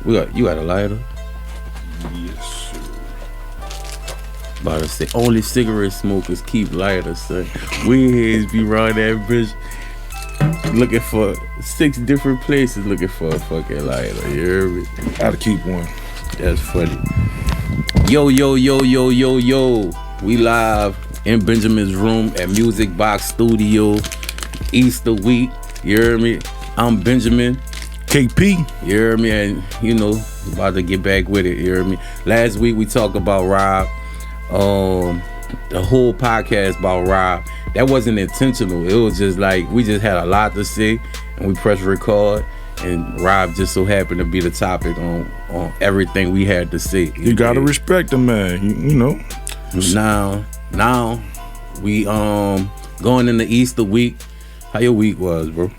You got a lighter? Yes, sir. About to say, only cigarette smokers keep lighters, son. We heads be around that bitch looking for 6 different places looking for a fucking lighter. You hear me? Gotta keep one. That's funny. Yo. We live in Benjamin's room at Music Box Studio. Easter week. You hear me? I'm Benjamin. KP. You hear me? And you know, about to get back with it. You hear me? Last week we talked about Rob. The whole podcast about Rob. That wasn't intentional. It was just like we just had a lot to say and we pressed record and Rob just so happened to be the topic on everything we had to say. You gotta respect the man, you know. Now we going into Easter week. How your week was, bro?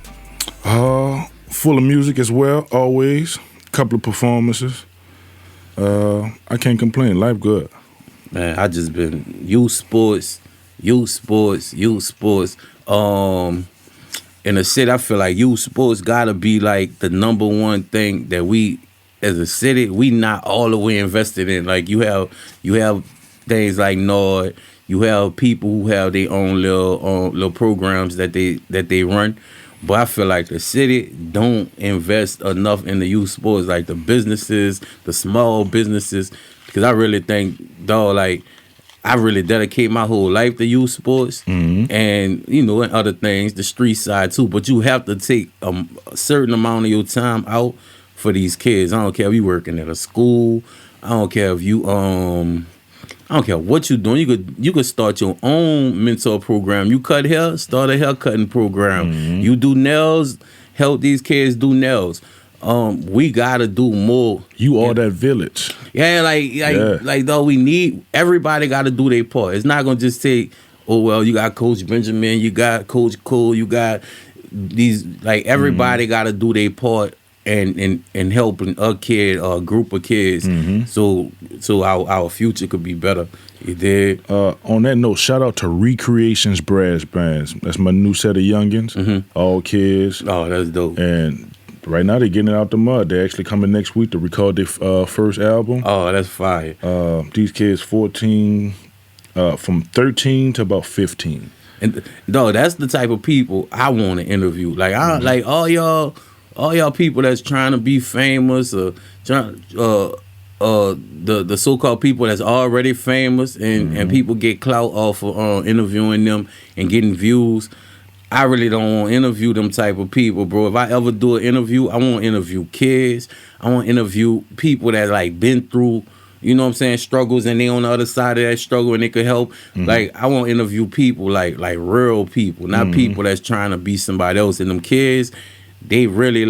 Full of music as well, always. Couple of performances. I can't complain. Life good. Man, I just been youth sports. In the city, I feel like youth sports gotta be like the number one thing that we, as a city, we not all the way invested in. Like you have things like Nord. You have people who have their own little programs that they run. But I feel like the city don't invest enough in the youth sports, like the businesses, the small businesses. Because I really think, dog, like, I really dedicate my whole life to youth sports and, you know, and other things, the street side too. But you have to take a certain amount of your time out for these kids. I don't care if you working at a school. I don't care if you, I don't care what you doing. You could start your own mentor program. You cut hair, start a hair cutting program. You do nails, help these kids do nails. We gotta do more. You are that village. Yeah, like though we need everybody gotta do their part. It's not gonna just take, oh well, you got Coach Benjamin, you got Coach Cole, you got these, like everybody gotta do their part and helping a kid or a group of kids so our future could be better. You did. On that note, shout out to Recreations Brass Bands. That's my new set of youngins. All kids. Oh, that's dope. And right now they're getting it out the mud. They're actually coming next week to record their first album. Oh, that's fire. These kids 14, from 13 to about 15. And no, that's the type of people I want to interview. Like I like all y'all people that's trying to be famous or trying the so-called people that's already famous and people get clout off of interviewing them and getting views. I really don't want to interview them type of people, bro. If I ever do an interview, I want to interview kids. I want to interview people that like been through, you know what I'm saying, struggles, and they on the other side of that struggle and they could help. Like I want to interview people like real people, not people that's trying to be somebody else. And them kids, they really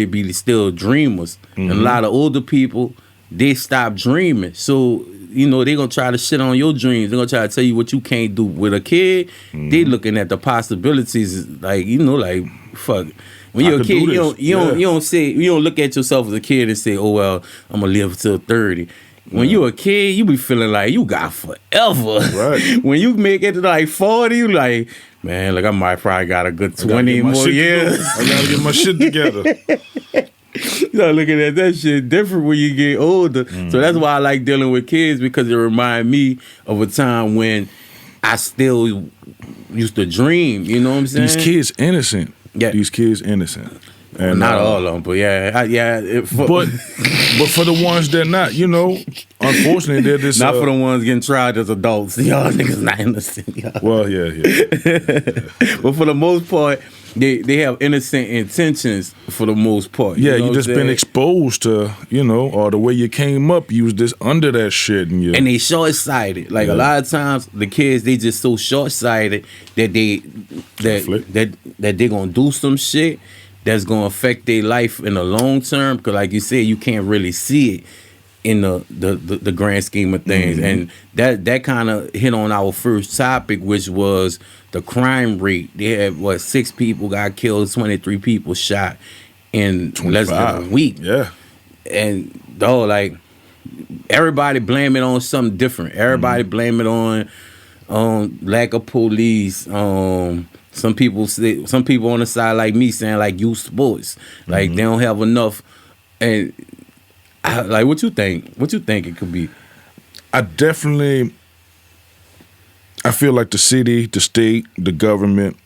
be still dreamers. And a lot of older people, they stop dreaming. So you know, they gonna try to shit on your dreams. They're gonna try to tell you what you can't do. With a kid, they looking at the possibilities, like, you know, like, fuck. When you're a kid, you don't look at yourself as a kid and say, oh well, I'm gonna live till 30. When you're a kid, you be feeling like you got forever. Right. When you make it to like 40, you like, man, like I might probably got a good 20 more years. I gotta get my shit together. You start looking at that shit different when you get older. So that's why I like dealing with kids, because it reminds me of a time when I still used to dream. You know what I'm saying? These kids innocent. Yeah. These kids innocent. Well, And not all of them, but but for the ones that not, you know, unfortunately they're this. Not for the ones getting tried as adults. Y'all niggas not innocent. Y'all. Well, yeah. But for the most part, they have innocent intentions for the most part. Yeah, you just been exposed to, you know, or the way you came up, you was just under that shit. And they short-sighted. Like a lot of times, the kids, they just so short-sighted that they gonna do some shit that's gonna affect their life in the long term. Because like you said, you can't really see it in the grand scheme of things. And that kind of hit on our first topic, which was the crime rate. They had 6 people got killed, 23 people shot in 25. Less than a week. Yeah. And though, like, everybody blame it on something different. Everybody blame it on lack of police. Some people on the side like me saying like youth sports, like they don't have enough And like, what you think? What you think it could be? I feel like the city, the state, the government,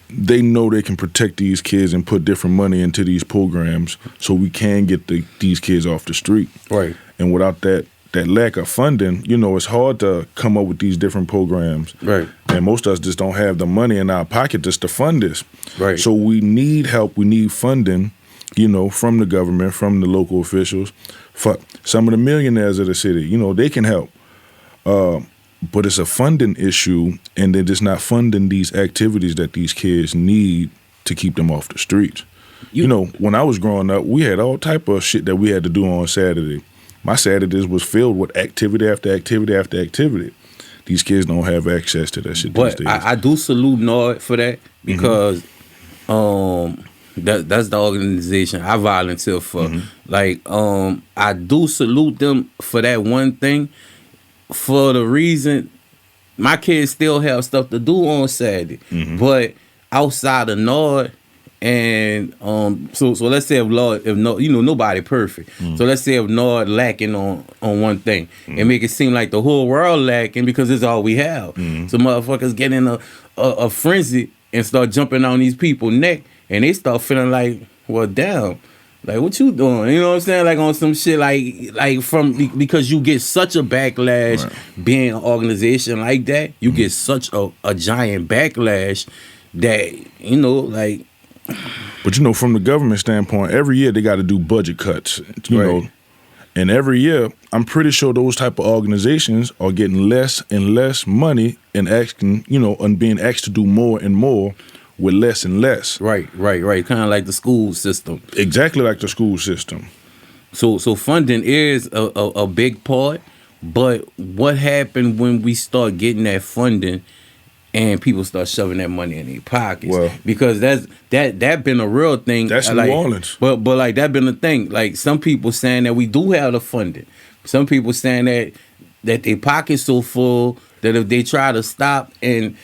they know they can protect these kids and put different money into these programs so we can get these kids off the street. Right. And without that lack of funding, it's hard to come up with these different programs. Right. And most of us just don't have the money in our pocket just to fund this. Right. So we need help. We need funding, from the government, from the local officials. For some of the millionaires of the city, they can help. But it's a funding issue, and they're just not funding these activities that these kids need to keep them off the streets. When I was growing up, we had all type of shit that we had to do on Saturday. My Saturdays was filled with activity after activity after activity. These kids don't have access to that shit these days. But I do salute Nord for that because that's the organization I volunteer for. Like, I do salute them for that one thing. For the reason, my kids still have stuff to do on Saturday, but outside of Nord, and so let's say if nobody perfect. So let's say if Nord lacking on one thing, and make it seem like the whole world lacking because it's all we have. So motherfuckers get in a frenzy and start jumping on these people's neck, and they start feeling like, well, damn. Like, what you doing? You know what I'm saying? Like, on some shit, like because you get such a backlash being an organization like that. You get such a giant backlash that, like... But, from the government standpoint, every year they got to do budget cuts, you know. And every year, I'm pretty sure those type of organizations are getting less and less money and asking, and being asked to do more and more with less and less. Right. Kind of like the school system. Exactly like the school system. So funding is a big part, but what happened when we start getting that funding and people start shoving that money in their pockets? Well, because that been a real thing. That's New Orleans. But like that been a thing. Like, some people saying that we do have the funding. Some people saying that their pockets so full that if they try to stop and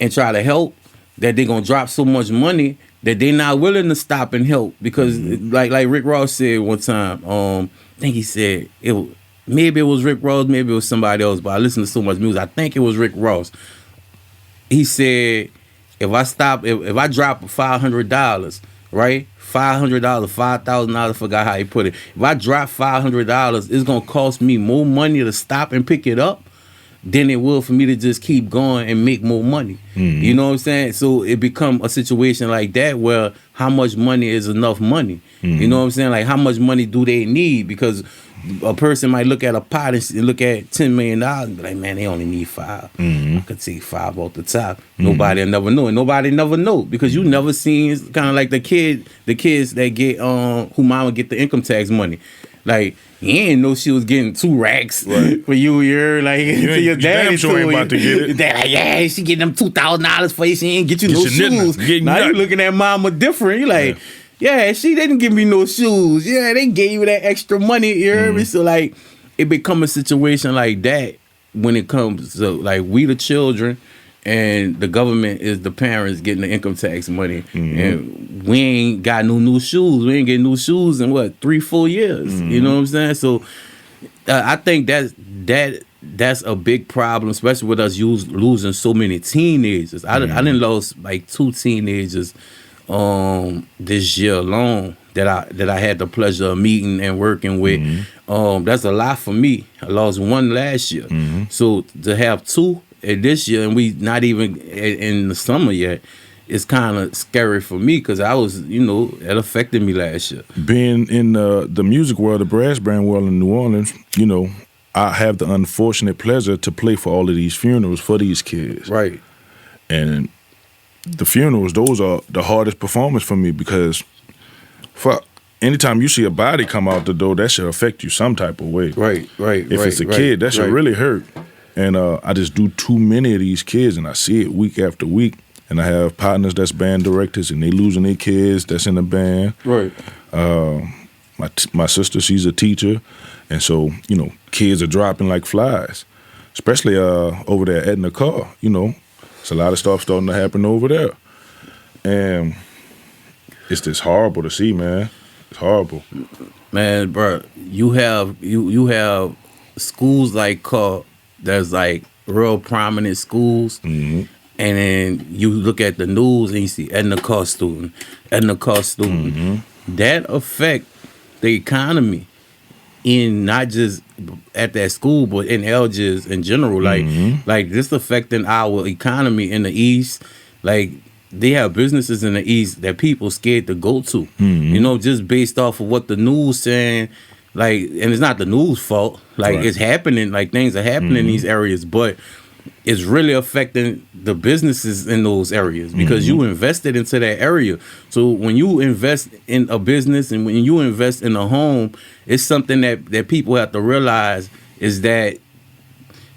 try to help, that they're gonna drop so much money that they're not willing to stop and help. Because like Rick Ross said one time, I think he said maybe it was Rick Ross, maybe it was somebody else, but I listen to so much music. I think it was Rick Ross. He said, if I drop $500, right? $500, $5,000, forgot how he put it. If I drop $500, it's gonna cost me more money to stop and pick it up than it will for me to just keep going and make more money. You know what I'm saying? So it become a situation like that where how much money is enough money? You know what I'm saying? Like, how much money do they need? Because a person might look at a pot and look at $10 million and be like, man, they only need $5. I could take $5 off the top. Nobody will never know. And nobody never know because you never seen, kind of like the kids that get who mama get the income tax money. Like, you ain't know she was getting 2 racks for you. You're like, your daddy sure ain't about to get it. Dad, like, yeah, she getting them $2,000 for you. She ain't get you no shoes. Now you looking at mama different. You like, yeah, she didn't give me no shoes. Yeah, they gave you that extra money. You heard me? So like, it become a situation like that when it comes to like we the children. And the government is the parents getting the income tax money. And we ain't got no new shoes. We ain't getting new shoes in 3-4 years. You know what I'm saying? So I think that's a big problem, especially with us losing so many teenagers. I done lost like 2 teenagers this year alone that I had the pleasure of meeting and working with. That's a lot for me. I lost 1 last year. So to have 2 this year, and we not even in the summer yet, it's kind of scary for me because I was, it affected me last year. Being in the music world, the brass band world in New Orleans, I have the unfortunate pleasure to play for all of these funerals for these kids. Right. And the funerals, those are the hardest performance for me because anytime you see a body come out the door, that should affect you some type of way. Right. If it's a kid, that should really hurt. And I just do too many of these kids, and I see it week after week. And I have partners that's band directors, and they losing their kids that's in the band. Right. My sister, she's a teacher, and so kids are dropping like flies, especially over there at the car. It's a lot of stuff starting to happen over there, and it's just horrible to see, man. It's horrible. Man, bro, you have schools like that's like real prominent schools, and then you look at the news and you see Edna Car student. That affect the economy in not just at that school, but in Elgin in general. Like this affecting our economy in the East. Like they have businesses in the East that people scared to go to. You know, just based off of what the news saying. Like, and it's not the news fault. Like it's happening. Like things are happening in these areas, but it's really affecting the businesses in those areas because you invested into that area. So when you invest in a business and when you invest in a home, it's something that people have to realize is that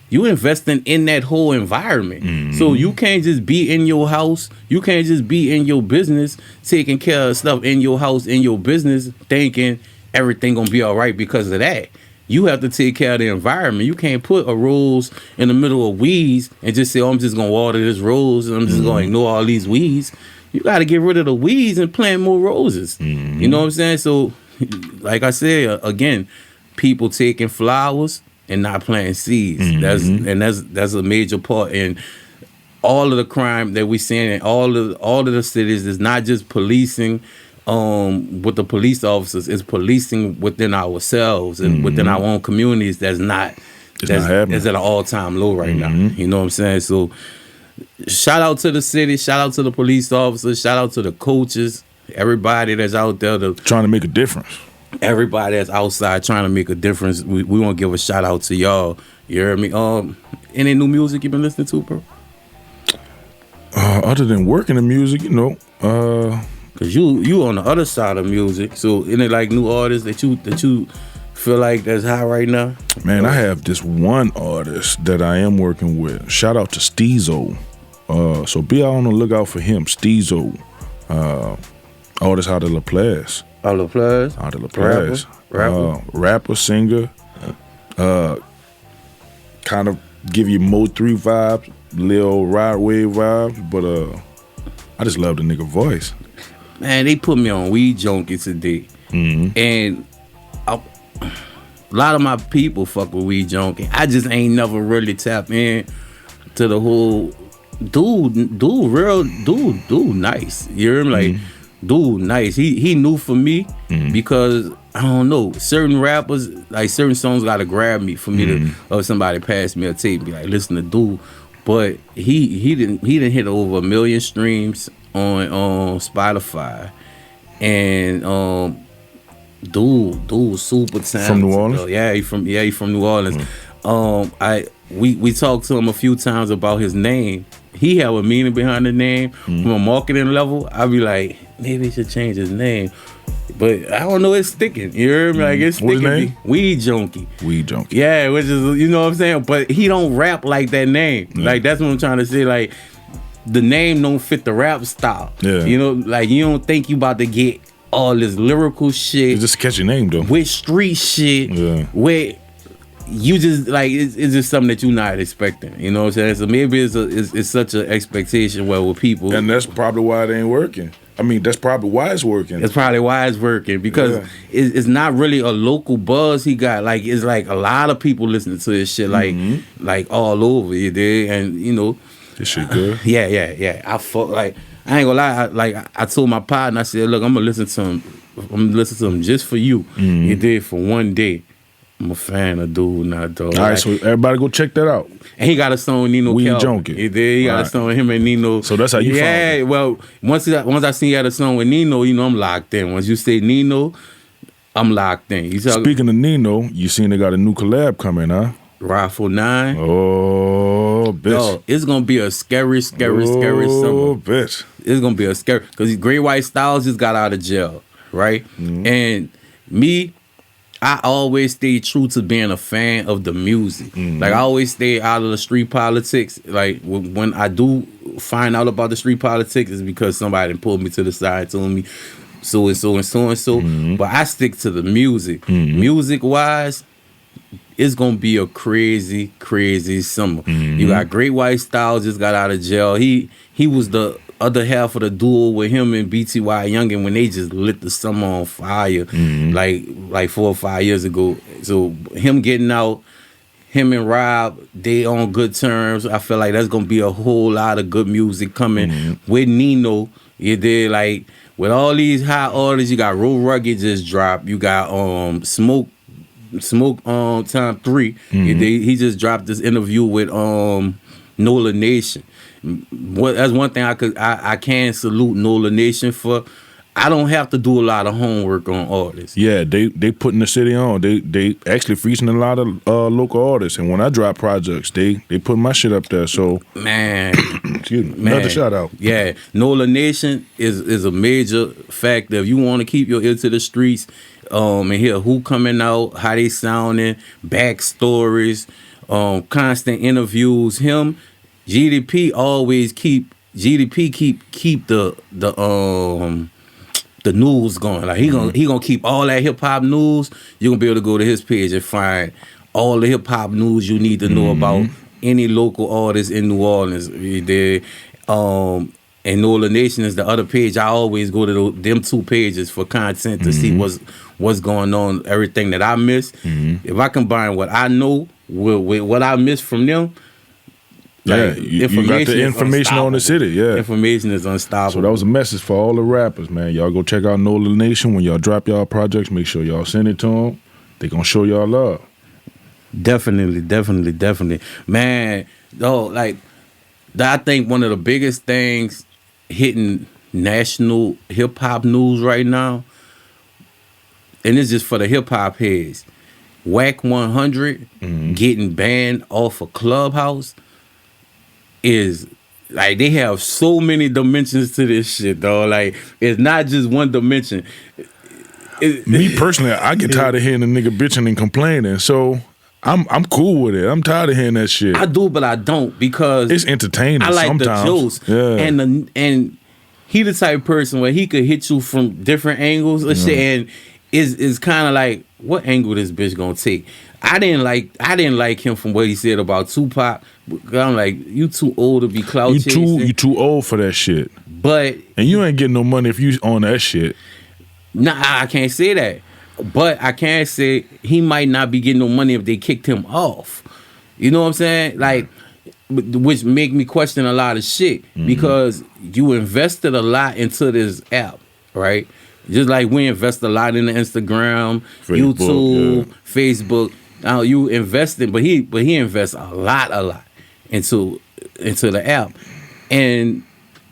you investing in that whole environment. So you can't just be in your house. You can't just be in your business, taking care of stuff in your house, in your business, thinking everything gonna be all right because of that. You have to take care of the environment. You can't put a rose in the middle of weeds and just say, oh, I'm just going to water this rose and I'm just going to ignore all these weeds. You got to get rid of the weeds and plant more roses. You know what I'm saying? So, like I said, again, people taking flowers and not planting seeds. That's a major part in all of the crime that we seeing in all of the cities. Is not just policing with the police officers, is policing within ourselves and within our own communities. That's at an all-time low right now. You know what I'm saying? So shout out to the city, shout out to the police officers, shout out to the coaches, everybody that's out there trying to make a difference. Everybody that's outside trying to make a difference. We want to give a shout out to y'all. You heard me? Any new music you been listening to, bro? Other than working the music, you know, cause you on the other side of music, so any like new artists that you feel like that's high right now? Man, I have this one artist that I am working with. Shout out to Steezo. So be out on the lookout for him, Steezo. Artist out of La Place. Out of La Place. Rapper, singer. Kind of give you Mo 3 vibes, Lil Ride Wave vibes, but I just love the nigga voice. Man, they put me on Weed Junkie today, and a lot of my people fuck with Weed Junkie. I just ain't never really tapped in to the whole dude nice. You hear me? Like, dude nice. He new for me because I don't know, certain rappers, like certain songs gotta grab me for me to, or somebody pass me a tape and be like, listen to dude. But he didn't hit over 1 million streams on Spotify, and dude super talented. From New Orleans? Yeah, he from New Orleans. We talked to him a few times about his name. He have a meaning behind the name. From a marketing level, I'd be like, maybe he should change his name. But I don't know, it's sticking. You heard me? Like, it's sticking. What's his name? Weed Junkie. Weed Junkie. Yeah, which is, you know what I'm saying? But he don't rap like that name. Like, that's what I'm trying to say. Like, the name don't fit the rap style. Yeah. You know, like, you don't think you about to get all this lyrical shit. It's just a catchy name, though. With street shit. Yeah. With, you just, like, it's just something that you're not expecting. You know what I'm saying? So maybe it's such an expectation with people. And that's probably why it ain't working. I mean, that's probably why it's working. It's probably why it's working because it's not really a local buzz he got. Like, it's like a lot of people listening to this shit, like all over, you dig? And, you know. This shit good. Yeah. I ain't gonna lie. I told my partner, I said, look, I'm gonna listen to him just for you. You did for one day. I'm a fan of dude, not dog. All right, so everybody go check that out. And he got a song with Nino Weed Kelvin. Junkie. He got a song with him and Nino. So that's how you found it. Yeah, well, once I seen he had a song with Nino, you know I'm locked in. Once you say Nino, I'm locked in. Speaking of Nino, you seen they got a new collab coming, huh? Rifle 9. Oh, bitch. Yo, it's gonna be a scary summer. Oh, bitch. It's gonna be a scary, because Great White Styles just got out of jail, right? And me, I always stay true to being a fan of the music. Like, I always stay out of the street politics. Like, when I do find out about the street politics, it's because somebody pulled me to the side and told me so and so and so and so. But I stick to the music. Music-wise, it's gonna be a crazy, crazy summer. You got Great White Styles just got out of jail. He was the other half of the duo with him and BTY Youngin when they just lit the summer on fire, like 4 or 5 years ago. So him getting out, him and Rob, they on good terms. I feel like that's gonna be a whole lot of good music coming with Nino. You did like with all these hot artists. You got Road Rugged just dropped. You got Smoke Time 3. He just dropped this interview with Nola Nation. That's one thing I can salute Nola Nation for. I don't have to do a lot of homework on artists. Yeah, they putting the city on. They actually featuring a lot of local artists, and when I drop projects, they put my shit up there. So man, excuse me, another shout out. Yeah, Nola Nation is a major factor. If you want to keep your ear to the streets, and hear who coming out, how they sounding, backstories, constant interviews. Him, GDP always keep the news going. Like he gonna keep all that hip hop news. You're gonna be able to go to his page and find all the hip hop news you need to know about any local artist in New Orleans. And Nola Nation is the other page. I always go to them 2 pages for content to see what's going on, everything that I miss. If I combine what I know with what I miss from them, like, you got the information on the city. Yeah, information is unstoppable. So that was a message for all the rappers, man. Y'all go check out Nola Nation. When y'all drop y'all projects, make sure y'all send it to them. They gonna show y'all love. Definitely, man. Like I think one of the biggest things hitting national hip hop news right now, and it's just for the hip hop heads. Whack 100 getting banned off of Clubhouse is like they have so many dimensions to this shit, dog. Like it's not just one dimension. Me personally, I get tired of hearing a nigga bitching and complaining. So I'm cool with it. I'm tired of hearing that shit. I do, but I don't because it's entertaining. I like sometimes. the jokes, and he the type of person where he could hit you from different angles and shit, and is kind of like what angle this bitch gonna take. I didn't like him from what he said about Tupac. I'm like, you too old to be clout chasing. You too old for that shit. But and you ain't getting no money if you on that shit. Nah, I can't say that. But I can say he might not be getting no money if they kicked him off. You know what I'm saying? Like, which make me question a lot of shit because you invested a lot into this app, right? Just like we invest a lot in the Instagram, Facebook, YouTube, Facebook. Now you invested, but he invests a lot into the app, and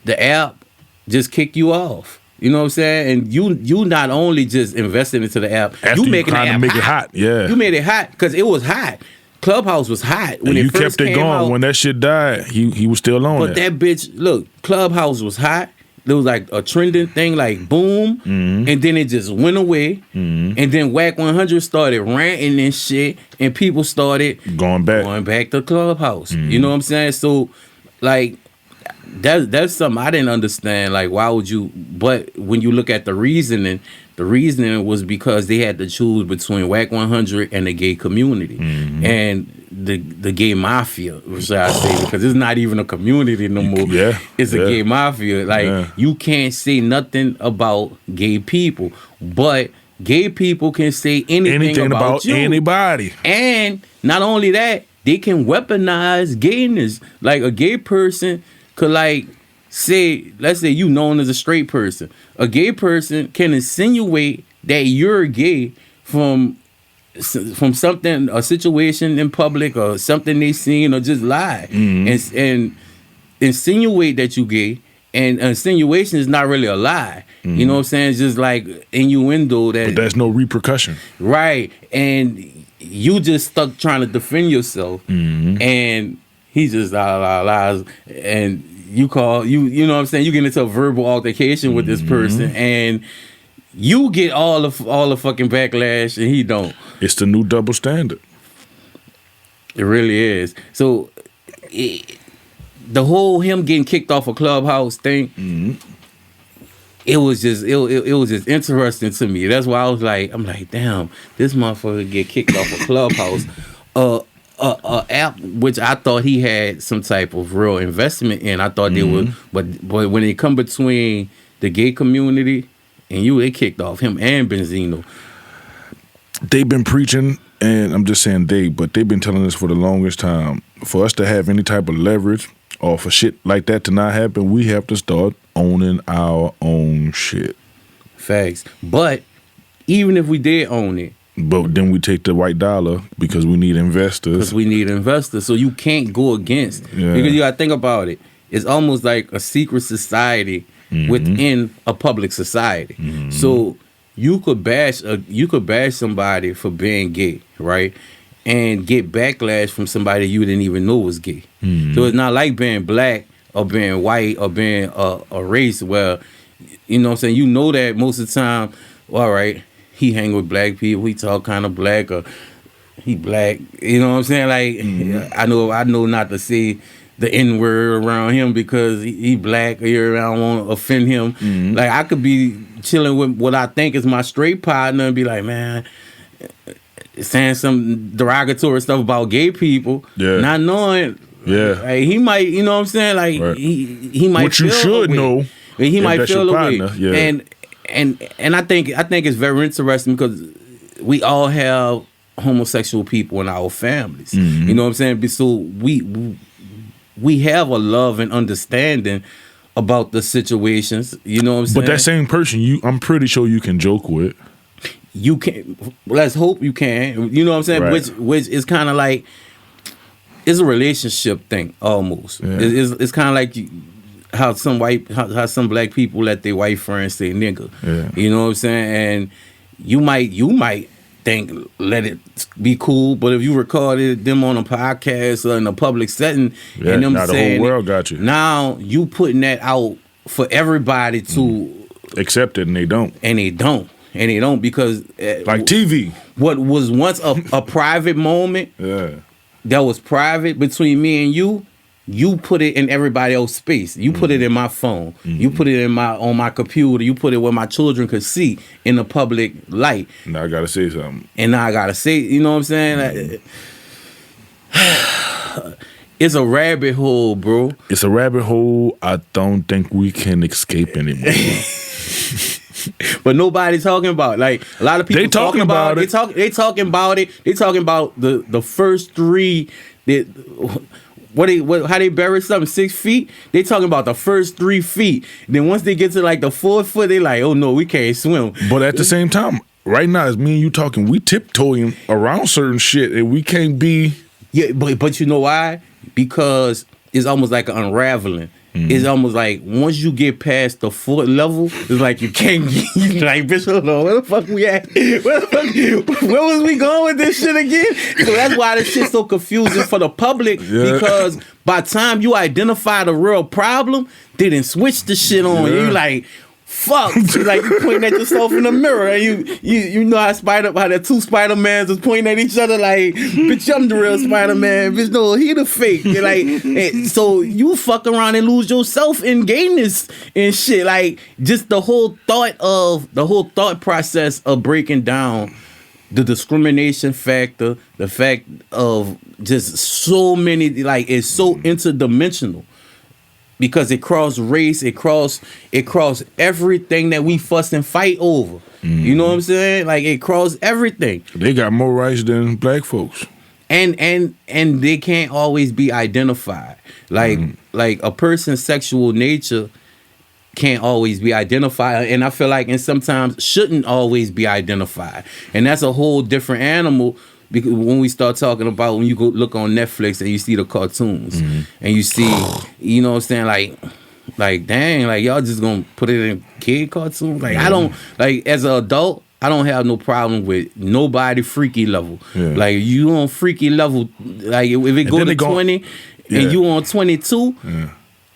the app just kicked you off. You know what I'm saying? And you not only just invested into the app, after you making the app make it hot. Yeah, you made it hot because it was hot. Clubhouse was hot when and it first kept it going. out. When that shit died, he was still on. But that bitch, look, Clubhouse was hot. There was like a trending thing, like boom, and then it just went away. And then Whack 100 started ranting and shit, and people started going back to Clubhouse. You know what I'm saying? So, like, that's something I didn't understand. Like, why would you? But when you look at the reasoning was because they had to choose between Whack 100 and the gay community, and the gay mafia, should I say? Because it's not even a community no more. Yeah, it's a gay mafia. Like you can't say nothing about gay people, but gay people can say anything about you. Anybody. And not only that, they can weaponize gayness. Like a gay person could let's say you known as a straight person. A gay person can insinuate that you're gay from something, a situation in public or something they seen, or just lie and insinuate that you gay. And insinuation is not really a lie. You know what I'm saying? It's just like innuendo that. But there's no repercussion. Right. And you just stuck trying to defend yourself. And he just lies. And you know what I'm saying? You get into a verbal altercation with this person, and you get all the fucking backlash, and he don't. It's the new double standard. It really is. So the whole him getting kicked off a Clubhouse thing, it was just interesting to me. That's why I'm like, damn, this motherfucker get kicked off a Clubhouse. a app which I thought he had some type of real investment in. I thought they would, but when it come between the gay community and you, they kicked off him and Benzino. They've been preaching, and I'm just saying but they've been telling us for the longest time, for us to have any type of leverage or for shit like that to not happen, we have to start owning our own shit. Facts. But even if we did own it, but then we take the white dollar because we need investors. So you can't go against. Because you gotta think about it. It's almost like a secret society within a public society. So you could bash somebody for being gay, right? And get backlash from somebody you didn't even know was gay. So it's not like being black or being white or being a race where, you know what I'm saying, you know that most of the time, all right, he hang with black people, he talk kind of black, or he black, you know what I'm saying? Like, I know not to say the N-word around him because he black, or I don't want to offend him. Like, I could be chilling with what I think is my straight partner and be like, man, saying some derogatory stuff about gay people, not knowing, like, he might, you know what I'm saying? Like, he might what you feel should know. He might feel away. And I think it's very interesting because we all have homosexual people in our families. You know what I'm saying? So we have a love and understanding about the situations. You know what I'm saying? But that same person, I'm pretty sure you can joke with. You can. Let's hope you can. You know what I'm saying? Right. Which is kind of like, it's a relationship thing almost. It's kind of like how some black people let their white friends say nigga. You know what I'm saying? And you might think let it be cool, but if you recorded them on a podcast or in a public setting, and them now saying the whole world got you. Now you putting that out for everybody to accept it, and they don't. Because like TV, what was once a private moment, that was private between me and you put it in everybody else's space. You put it in my phone. You put it on my computer. You put it where my children could see in the public light. Now I gotta say something. And now I gotta say, you know what I'm saying? It's a rabbit hole, bro. It's a rabbit hole I don't think we can escape anymore. But nobody's talking about it. Like, a lot of people talking about it. They talking about it. They talking about the first three that how they bury something 6 feet. They talking about the first 3 feet. Then once they get to like the 4th foot, they like, oh no, we can't swim. But at the same time, right now, as me and you talking, we tiptoeing around certain shit, and we can't be. Yeah, but you know why? Because it's almost like an unraveling. It's almost like once you get past the foot level, it's like you can't get, like, bitch, hold on, where the fuck we at? Where was we going with this shit again? So that's why this shit's so confusing for the public, because by the time you identify the real problem, they didn't switch the shit on. You like, fuck. Like, you pointing at yourself in the mirror, and you know how the two Spider-Mans was pointing at each other like, bitch, I'm the real Spider-Man, bitch, no, he the fake. Like, and so you fuck around and lose yourself in gayness and shit. Like, just the whole thought process of breaking down the discrimination factor, the fact of just so many, like, it's so interdimensional. Because it crossed race, it crossed everything that we fuss and fight over. You know what I'm saying? Like, it crossed everything. They got more rights than black folks. And they can't always be identified. Like a person's sexual nature can't always be identified, and I feel like, and sometimes shouldn't always be identified. And that's a whole different animal. Because when we start talking about, when you go look on Netflix and you see the cartoons and you see, you know what I'm saying, like dang, like y'all just gonna put it in kid cartoons. Like, I don't, like, as an adult, I don't have no problem with nobody freaky level. Like, you on freaky level, like if it go to 20 and you on 22,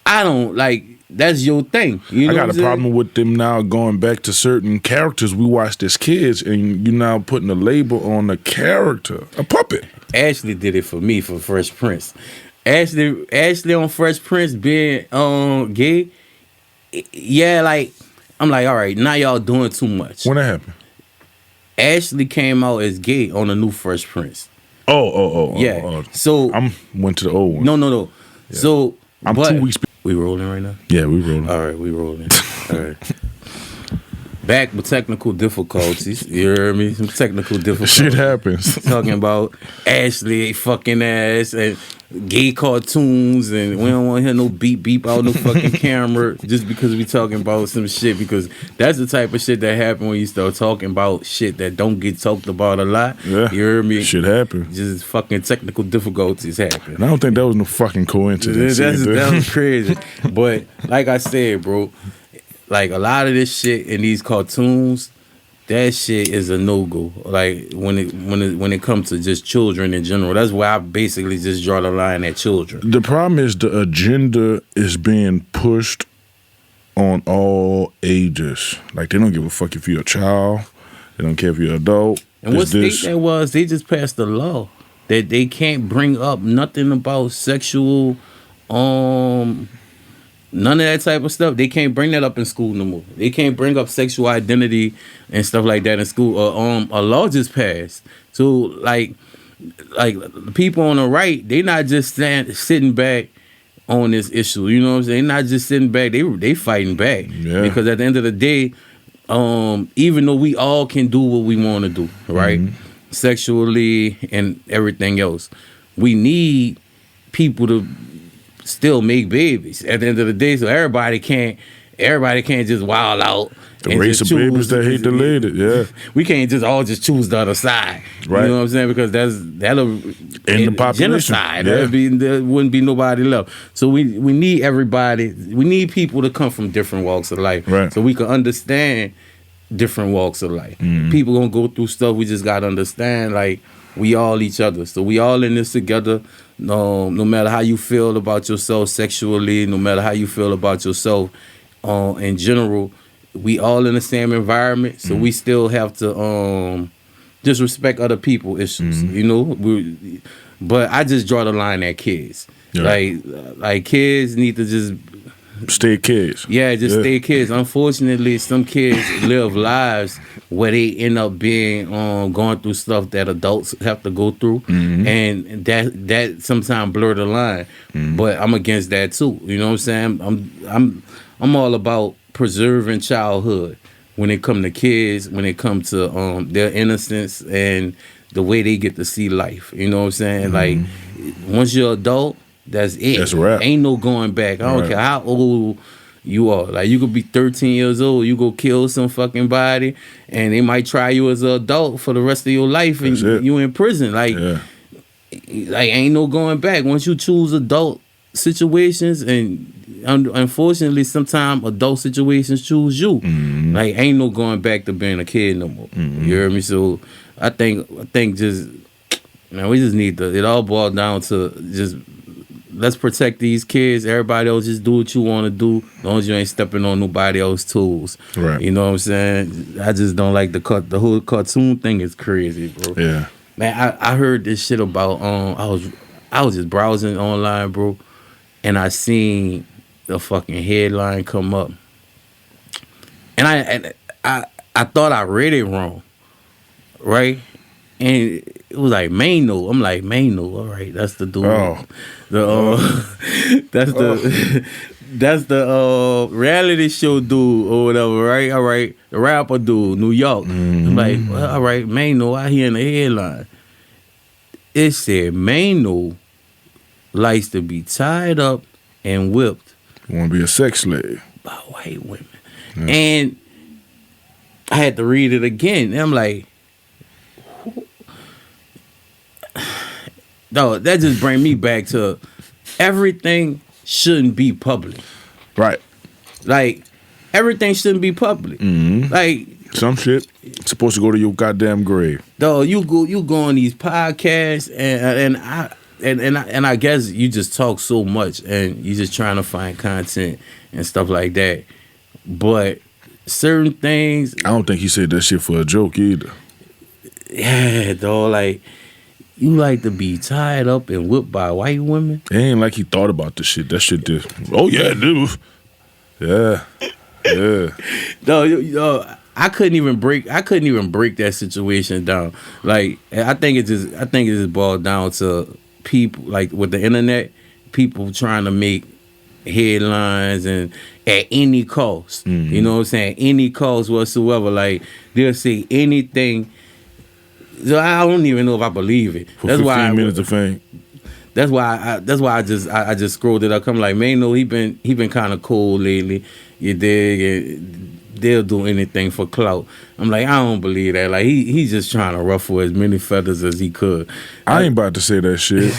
I don't, like, that's your thing. You know, I got a problem with them now going back to certain characters we watched as kids, and you now putting a label on a character, a puppet. Ashley did it for me for Fresh Prince. Ashley on Fresh Prince being gay. Yeah, like, I'm like, all right, now y'all doing too much. When that happened? Ashley came out as gay on the new Fresh Prince. Yeah. So I'm went to the old one. No. Yeah. So I'm 2 weeks. We rolling right now? Yeah, we rolling. All right, we rolling. All right. Back with technical difficulties. You hear me? Some technical difficulties. Shit happens. Talking about Ashley fucking ass and gay cartoons, and we don't want to hear no beep out no fucking camera just because we talking about some shit, because that's the type of shit that happen when you start talking about shit that don't get talked about a lot. Yeah. You hear me? Shit happen. Just fucking technical difficulties happen. And I don't think that was no fucking coincidence. That was crazy. But like I said, bro, like a lot of this shit in these cartoons, that shit is a no-go. Like when it comes to just children in general, that's why I basically just draw the line at children. The problem is the agenda is being pushed on all ages. Like they don't give a fuck if you're a child, they don't care if you're an adult. And what state that was? They just passed a law that they can't bring up nothing about sexual, none of that type of stuff. They can't bring that up in school no more. They can't bring up sexual identity and stuff like that in school. A law just passed. So like the people on the right, they not just sitting back on this issue. You know what I'm saying? They not just sitting back. They fighting back. Yeah. Because at the end of the day, even though we all can do what we want to do, right? Mm-hmm. Sexually and everything else, we need people to still make babies at the end of the day, so everybody can't just wild out. The race of babies that hate the lady, yeah. We can't just choose the other side, right? You know what I'm saying? Because that'll in the population genocide. Yeah. There wouldn't be nobody left. So we need everybody. We need people to come from different walks of life, right? So we can understand different walks of life. Mm-hmm. People gonna go through stuff. We just gotta understand, like, we all each other. So we all in this together. No matter how you feel about yourself sexually, no matter how you feel about yourself in general, we all in the same environment. So we still have to just respect other people's issues. Mm-hmm. You know, but I just draw the line at kids. Yeah. Like kids need to just stay kids. Yeah, stay kids. Unfortunately, some kids live lives where they end up being going through stuff that adults have to go through, mm-hmm. and that sometimes blur the line. Mm-hmm. But I'm against that too. You know what I'm saying? I'm all about preserving childhood when it come to kids, when it comes to their innocence and the way they get to see life. You know what I'm saying? Mm-hmm. Like once you're adult, that's it. That's right. Ain't no going back. I don't care how old you are. Like you could be 13 years old, you go kill some fucking body, and they might try you as an adult for the rest of your life, and you in prison. Like ain't no going back. Once you choose adult situations, and unfortunately, sometimes adult situations choose you. Mm-hmm. Like ain't no going back to being a kid no more. Mm-hmm. You hear me? So I think just we just need to. It all boils down to just. Let's protect these kids. Everybody else just do what you want to do, as long as you ain't stepping on nobody else's toes. Right. You know what I'm saying? I just don't like the whole cartoon thing is crazy, bro. Yeah. Man, I heard this shit about I was just browsing online, bro, and I seen the fucking headline come up, and I thought I read it wrong, right? And it was like Mano. I'm like, Mano, all right, that's the dude. Oh. That's the reality show dude or whatever, right? All right, the rapper dude, New York. Mm-hmm. I'm like, well, all right, Mano, I hear in the headline. It said Mano likes to be tied up and whipped. Want to be a sex slave by white women. Yeah. And I had to read it again. And I'm like, no, that just bring me back to everything shouldn't be public. Right. Like, everything shouldn't be public. Mm-hmm. Like, some shit supposed to go to your goddamn grave. No, you go on these podcasts and I guess you just talk so much and you just trying to find content and stuff like that. But certain things, I don't think he said that shit for a joke either. Yeah, dog, like, you like to be tied up and whipped by white women? It ain't like he thought about the shit. That shit did. Oh, yeah, dude. Yeah. Yeah. No, I couldn't even break that situation down. Like I think it just boiled down to people, like with the internet, people trying to make headlines and at any cost. Mm-hmm. You know what I'm saying? Any cost whatsoever. Like they'll say anything. So I don't even know if I believe it. For 15 minutes of fame. That's why I just scrolled it up. I'm like, man, no, he been kind of cool lately. You dig? And they'll do anything for clout. I'm like, I don't believe that. Like he's just trying to ruffle as many feathers as he could. I ain't about to say that shit.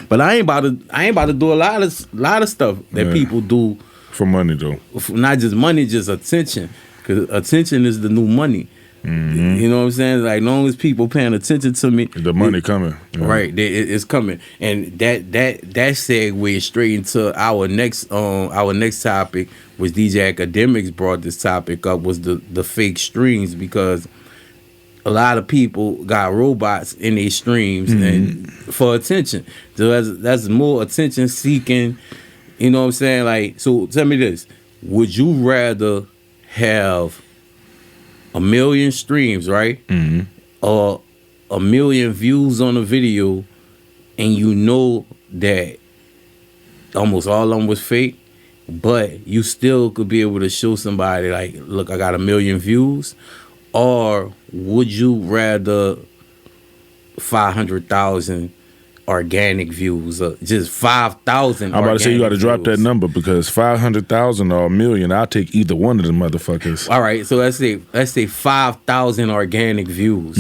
But I ain't about to do a lot of stuff that people do for money though. Not just money, just attention. Because attention is the new money. Mm-hmm. You know what I'm saying? Like, long as people paying attention to me, the money coming. Yeah. Right, it's coming, and that segues straight into our next topic, which DJ Academics brought this topic up, was the fake streams, because a lot of people got robots in their streams and for attention. So that's more attention seeking. You know what I'm saying? Like, so tell me this: would you rather have 1 million streams, right? Mm-hmm. Or 1 million views on a video, and you know that almost all of them was fake, but you still could be able to show somebody, like, look, I got 1 million views? Or would you rather 500,000 organic views, or just 5,000? I'm about to say, you got to drop that number, because 500,000 or 1 million, I'll take either one of them motherfuckers. All right, so let's say 5,000 organic views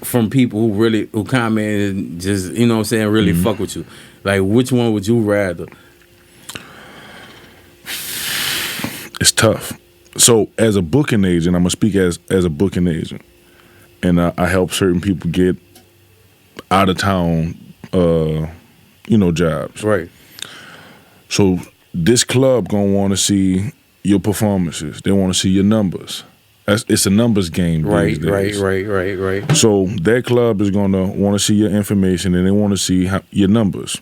from people who comment and just, you know what I'm saying, really fuck with you. Like, which one would you rather? It's tough. So as a booking agent, I'm gonna speak as a booking agent, and I help certain people get out of town, jobs. Right. So this club gonna want to see your performances. They want to see your numbers. It's a numbers game. Right. So that club is gonna want to see your information, and they want to see your numbers.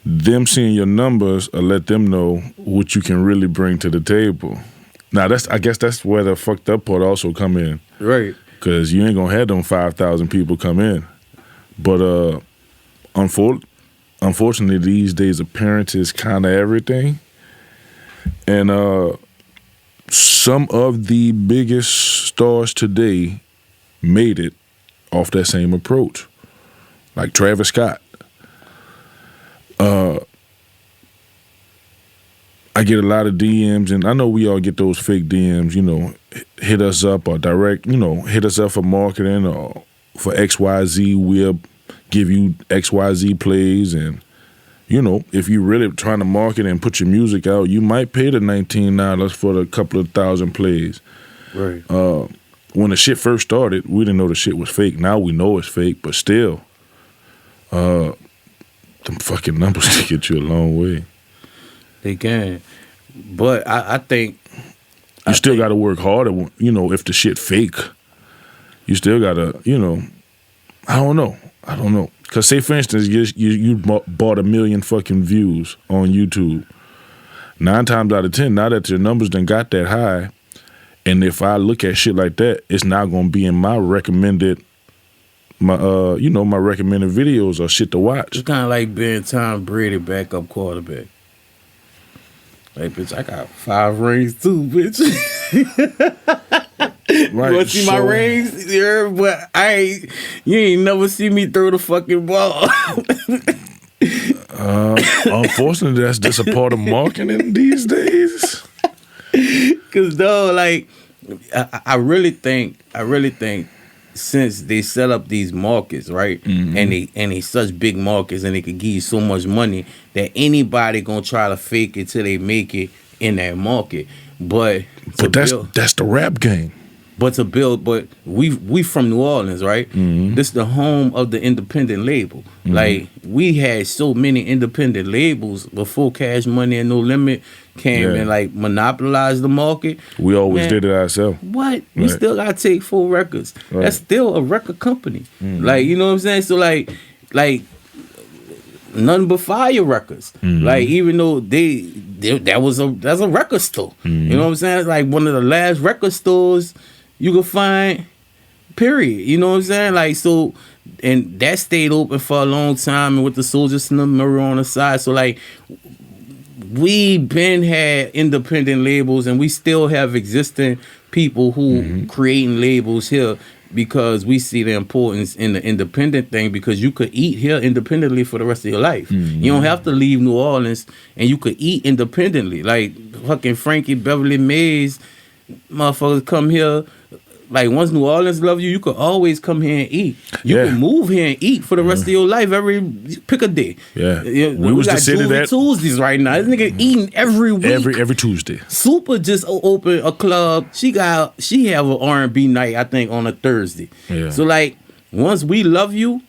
Them seeing your numbers will let them know what you can really bring to the table. Now I guess that's where the fucked up part also come in. Right. Because you ain't gonna have them 5,000 people come in. But unfortunately, these days appearance is kind of everything. And some of the biggest stars today made it off that same approach. Like Travis Scott. I get a lot of DMs, and I know we all get those fake DMs, hit us up or direct, hit us up for marketing or for XYZ. We'll give you XYZ plays. And, if you're really trying to market and put your music out, you might pay the $19 for the couple of thousand plays. Right. When the shit first started, we didn't know the shit was fake. Now we know it's fake, but still, them fucking numbers can get you a long way. They can. But I think you still got to work harder, if the shit fake. You still got to, I don't know. Because say, for instance, you bought 1 million fucking views on YouTube. 9 times out of 10, now that your numbers done got that high, and if I look at shit like that, it's not going to be in my recommended videos or shit to watch. It's kind of like being Tom Brady backup quarterback. Like, bitch, I got 5 rings too, bitch. Right, you want to see my rings? Yeah, but you ain't never see me throw the fucking ball. Unfortunately, that's just a part of marketing these days. Cause though, like, I really think since they set up these markets, right, and they such big markets, and they could give you so much money, that anybody gonna try to fake it till they make it in that market. But that's the rap game. But we from New Orleans, right? This is the home of the independent label. Like, we had so many independent labels before Cash Money and No Limit came and like monopolized the market. We always did it ourselves. What? We still gotta take full records. Right. That's still a record company. Like, you know what I'm saying? So like nothing but fire records. Like, even though that's a record store. You know what I'm saying? It's like one of the last record stores you could find. Period. You know what I'm saying? Like, so, and that stayed open for a long time, and with the Soldiers in the Mirror on the side. So like, we been had independent labels, and we still have existing people who creating labels here, because we see the importance in the independent thing, because you could eat here independently for the rest of your life. You don't have to leave New Orleans, and you could eat independently. Like fucking Frankie Beverly Mays, motherfuckers come here. Like, once New Orleans love you, you could always come here and eat. You can move here and eat for the rest of your life. Pick a day. Yeah. We was got Juvie Tuesdays right now. This nigga eating every week. Every Tuesday. Super just opened a club. She have an R&B night, I think, on a Thursday. Yeah. So like, once we love you,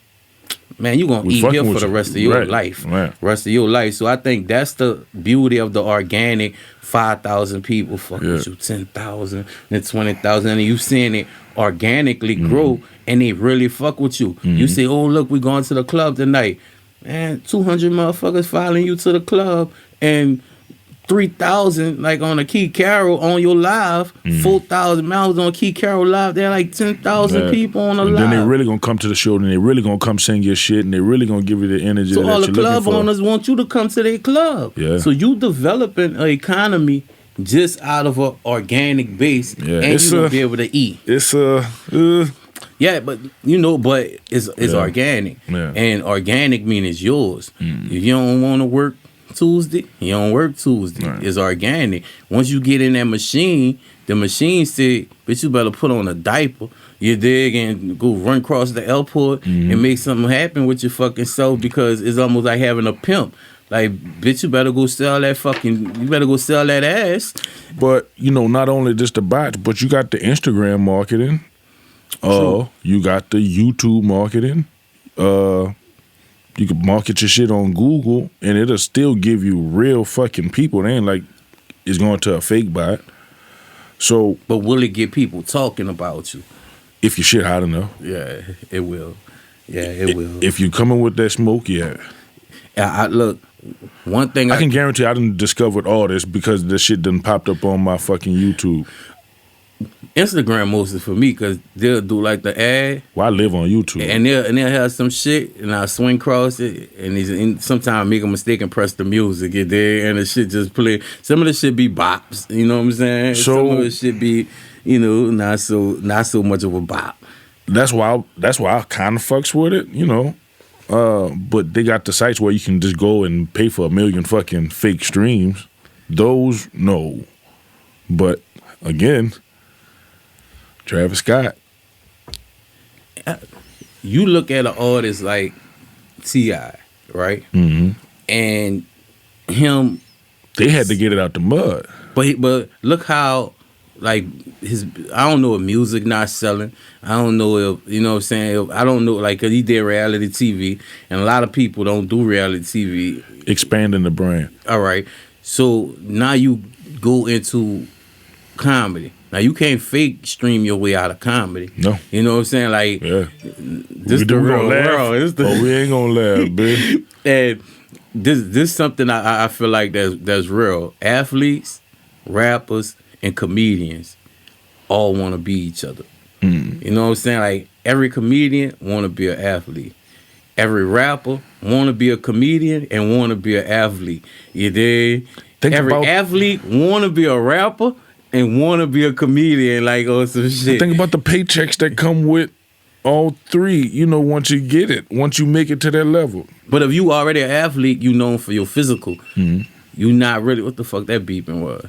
man, you gonna eat here for the rest of your life. Right. Rest of your life. So I think that's the beauty of the organic. 5,000 people fuck with you, 10,000, then 20,000, and you seeing it organically grow, and they really fuck with you. You say, oh look, we going to the club tonight, man. 200 motherfuckers following you to the club, and 3,000 like on a Key Carol on your live, 4,000 miles on Key Carol live. They're like 10,000 people on the live. Then they really gonna come to the show, and they really gonna come sing your shit, and they really gonna give you the energy. So all the club owners want you to come to their club. Yeah. So you developing an economy just out of an organic base, and you gonna be able to eat. It's yeah, but it's organic, and organic means it's yours. If you don't want to work Tuesday, you don't work Tuesday. Right. It's organic. Once you get in that machine, the machine said, bitch, you better put on a diaper. You dig, and go run across the airport and make something happen with your fucking self, because it's almost like having a pimp. Like, bitch, you better go sell that ass. But, not only just the bots, but you got the Instagram marketing. You got the YouTube marketing. You can market your shit on Google, and it'll still give you real fucking people. It ain't like it's going to a fake bot. So, but will it get people talking about you? If your shit hot enough. Yeah, it will. Yeah, it will. If you coming with that smoke, look, one thing I can guarantee I done discovered all this because this shit done popped up on my fucking YouTube. Instagram mostly for me, because they'll do like the ad. Well, I live on YouTube. And they'll have some shit, and I'll swing across it, and sometimes I make a mistake and press the music, get there, and the shit just play. Some of the shit be bops, you know what I'm saying? So, some of the shit be, not so much of a bop. That's why I kind of fucks with it, but they got the sites where you can just go and pay for 1 million fucking fake streams. Those, no. But, again, Travis Scott. You look at an artist like T.I., right? And him... They had to get it out the mud. But look how, like, I don't know if music not selling. I don't know if, you know what I'm saying? I don't know, like, 'cause he did reality TV, and a lot of people don't do reality TV. Expanding the brand. All right. So now you go into comedy. Now, you can't fake stream your way out of comedy. No. You know what I'm saying? Like, this the real world. We ain't gonna laugh, bitch. And this something I feel like that's real. Athletes, rappers, and comedians all want to be each other. You know what I'm saying? Like, every comedian want to be an athlete. Every rapper want to be a comedian and want to be an athlete. You dig? Every athlete want to be a rapper and want to be a comedian, like, or some shit. Think about the paychecks that come with all three, once you get it, once you make it to that level. But if you already an athlete, you known for your physical. You not really, what the fuck that beeping was?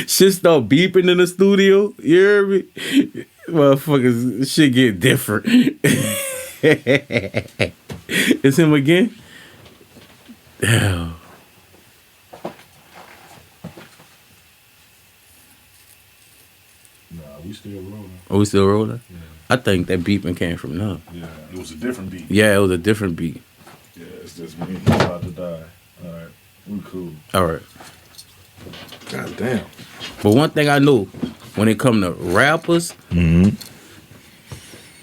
Shit start beeping in the studio, you hear me? Motherfuckers, shit get different. It's him again? Damn. We still rolling. Oh, we still rolling? Yeah. I think that beeping came from now. Yeah, it was a different beat. Yeah, it was a different beat. Yeah, it's just me about to die. All right, we cool. All right. God damn. But one thing I know, when it come to rappers, and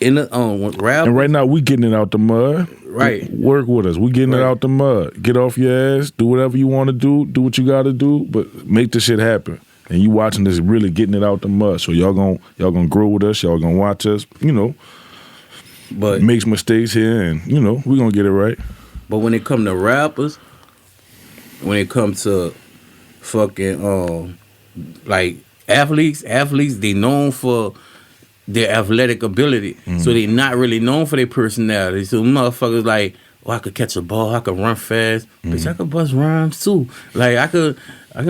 rappers, right now we getting it out the mud. Right. Work with us. We getting it out the mud. Get off your ass. Do whatever you want to do. Do what you got to do. But make this shit happen. And you watching this, really getting it out the mud. So y'all gonna grow with us. Y'all gonna watch us. But makes mistakes here, and we gonna get it right. But when it come to rappers, when it comes to fucking like athletes, they known for their athletic ability. So they not really known for their personality. So motherfuckers like, I could catch a ball, I could run fast, bitch, I could bust rhymes too. Like I could